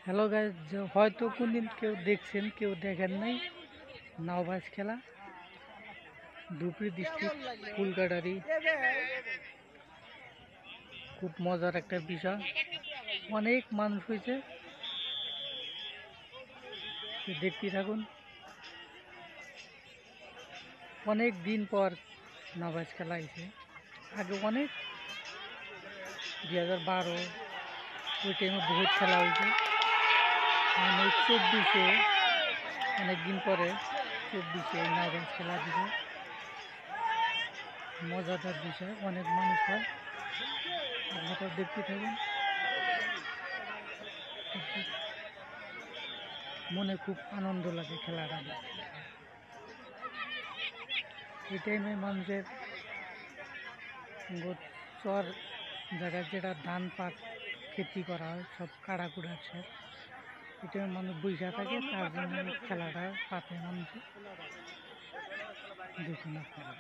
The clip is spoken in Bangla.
হ্যালো গাইজ, হয়তো কোনদিন কেউ দেখছেন কেউ দেখেন নাই নাওবাজ খেলা। ধুবড়ী ডিস্ট্রিক্ট ফুলগাড়ারি খুব মজার একটা বিষয়। অনেক মানুষ হয়েছে, দেখতে থাকুন। অনেক দিন পর নাওবাজ খেলা হয়েছে। আগে অনেক 2012 ওই টাইমে বহুত খেলা হয়েছে। মানে 24-এ অনেকদিন পরে 24-এ নাওবাজ খেলা দিছে। মজাদার বিষয়, অনেক মানুষ হয়, আপনারাও দেখতে থাকুন। মনে খুব আনন্দ লাগে খেলাটা দেখতে। এই টাইমে মানুষের চর জায়গায় যেটা ধান পাট খেতি করা হয় সব কাড়াকুড়া শেষ। এই টাইমে মানুষ বৈশা থাকে, তার জন্য খেলাটা পাতে মানুষে দেখুন আপনারা।